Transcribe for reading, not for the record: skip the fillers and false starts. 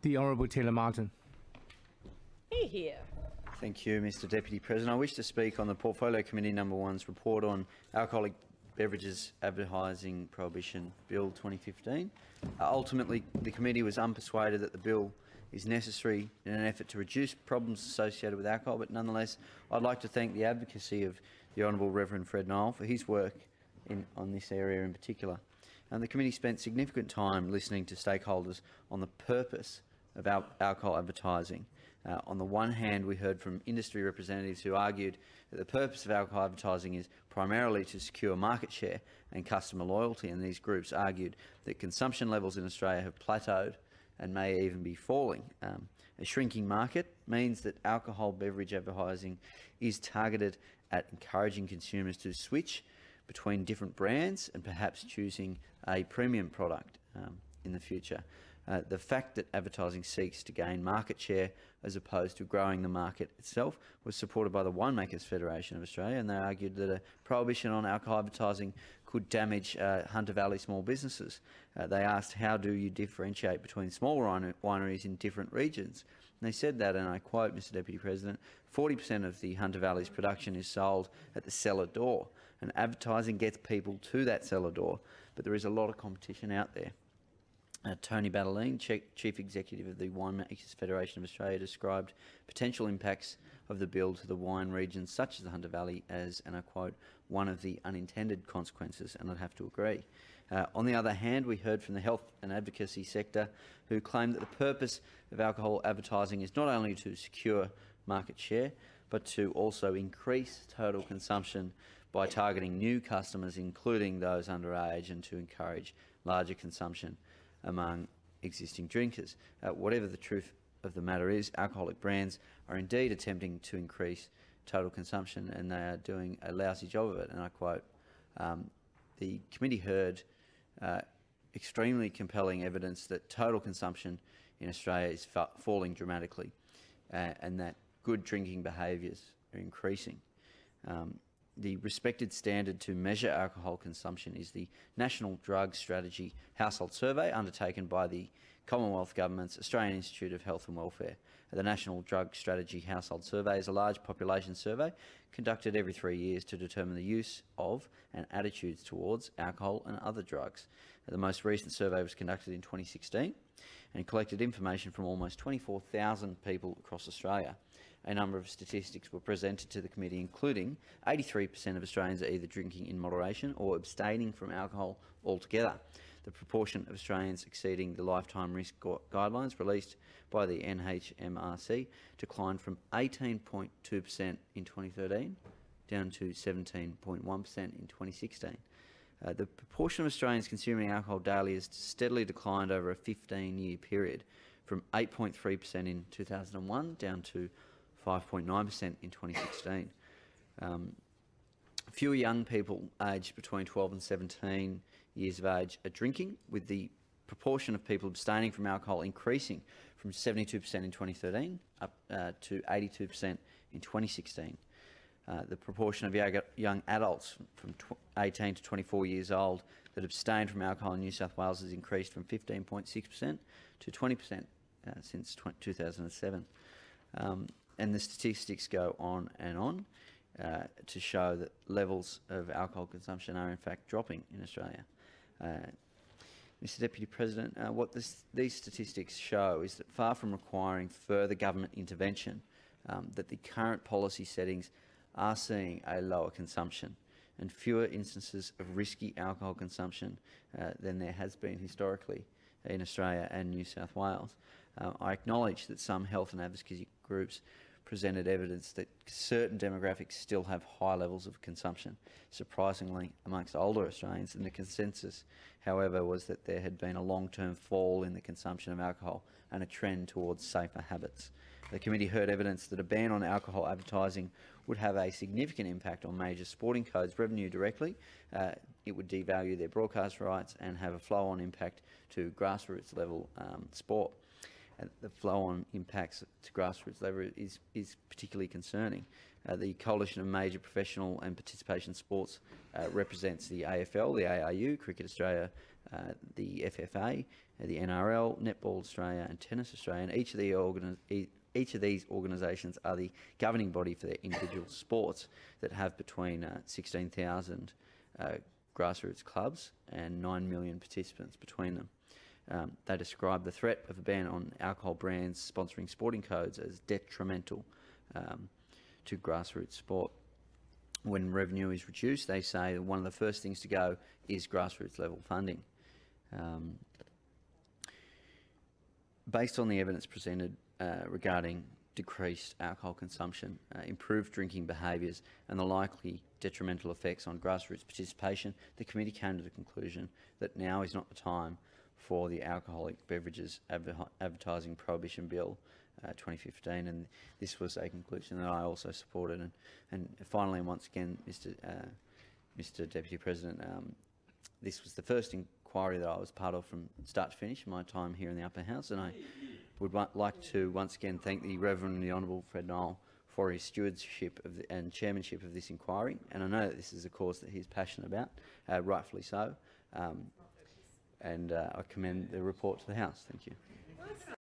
The Honourable Taylor Martin. Here. Thank you, Mr Deputy President. I wish to speak on the Portfolio Committee No. 1's report on alcoholic beverages advertising prohibition Bill 2015. Ultimately, the committee was unpersuaded that the bill is necessary in an effort to reduce problems associated with alcohol, but nonetheless, I'd like to thank the advocacy of the Honourable Reverend Fred Nile for his work on this area in particular. And the committee spent significant time listening to stakeholders on the purpose of alcohol advertising. On the one hand, we heard from industry representatives who argued that the purpose of alcohol advertising is primarily to secure market share and customer loyalty, and these groups argued that consumption levels in Australia have plateaued and may even be falling. A shrinking market means that alcohol beverage advertising is targeted at encouraging consumers to switch between different brands and perhaps choosing a premium product in the future. The fact that advertising seeks to gain market share as opposed to growing the market itself was supported by the Winemakers Federation of Australia, and they argued that a prohibition on alcohol advertising could damage Hunter Valley small businesses. They asked, how do you differentiate between small wineries in different regions? And they said that, and I quote, Mr Deputy President, 40% of the Hunter Valley's production is sold at the cellar door, and advertising gets people to that cellar door, but there is a lot of competition out there. Tony Battleline, Chief Executive of the Winemakers Federation of Australia, described potential impacts of the bill to the wine regions such as the Hunter Valley as, and I quote, one of the unintended consequences, and I'd have to agree. On the other hand, we heard from the health and advocacy sector who claimed that the purpose of alcohol advertising is not only to secure market share, but to also increase total consumption by targeting new customers, including those underage, and to encourage larger consumption among existing drinkers. Whatever the truth of the matter is, alcoholic brands are indeed attempting to increase total consumption, and they are doing a lousy job of it, and I quote. The committee heard extremely compelling evidence that total consumption in Australia is falling dramatically, and that good drinking behaviours are increasing. The respected standard to measure alcohol consumption is the National Drug Strategy Household Survey undertaken by the Commonwealth Government's Australian Institute of Health and Welfare. The National Drug Strategy Household Survey is a large population survey conducted every 3 years to determine the use of and attitudes towards alcohol and other drugs. The most recent survey was conducted in 2016 and collected information from almost 24,000 people across Australia. A number of statistics were presented to the committee, including 83% of Australians are either drinking in moderation or abstaining from alcohol altogether. The proportion of Australians exceeding the lifetime risk guidelines released by the NHMRC declined from 18.2% in 2013 down to 17.1% in 2016. The proportion of Australians consuming alcohol daily has steadily declined over a 15-year period, from 8.3% in 2001 down to 5.9% in 2016. Fewer young people aged between 12 and 17 years of age are drinking, with the proportion of people abstaining from alcohol increasing from 72% in 2013 up to 82% in 2016. The proportion of young adults from 18 to 24 years old that abstained from alcohol in New South Wales has increased from 15.6% to 20% since 2007. And the statistics go on and on to show that levels of alcohol consumption are in fact dropping in Australia. Mr Deputy President, what these statistics show is that far from requiring further government intervention, that the current policy settings are seeing a lower consumption and fewer instances of risky alcohol consumption than there has been historically in Australia and New South Wales. I acknowledge that some health and advocacy groups presented evidence that certain demographics still have high levels of consumption, surprisingly amongst older Australians, and the consensus, however, was that there had been a long-term fall in the consumption of alcohol and a trend towards safer habits. The committee heard evidence that a ban on alcohol advertising would have a significant impact on major sporting codes' revenue directly. It would devalue their broadcast rights and have a flow-on impact to grassroots level sport. The flow-on impacts to grassroots level is particularly concerning. The Coalition of Major Professional and Participation Sports represents the AFL, the ARU, Cricket Australia, the FFA, the NRL, Netball Australia and Tennis Australia. And each of these organisations are the governing body for their individual sports that have between 16,000 grassroots clubs and 9 million participants between them. They describe the threat of a ban on alcohol brands sponsoring sporting codes as detrimental to grassroots sport. When revenue is reduced, they say that one of the first things to go is grassroots level funding. Based on the evidence presented regarding decreased alcohol consumption, improved drinking behaviours and the likely detrimental effects on grassroots participation, the committee came to the conclusion that now is not the time for the Alcoholic Beverages Advertising Prohibition Bill 2015, and this was a conclusion that I also supported. And finally, once again, Mr. Deputy President, this was the first inquiry that I was part of from start to finish in my time here in the Upper House, and I would like to once again thank the Reverend and the Honourable Fred Nile for his stewardship and chairmanship of this inquiry. And I know that this is a cause that he's passionate about, rightfully so. And I commend the report to the House. Thank you.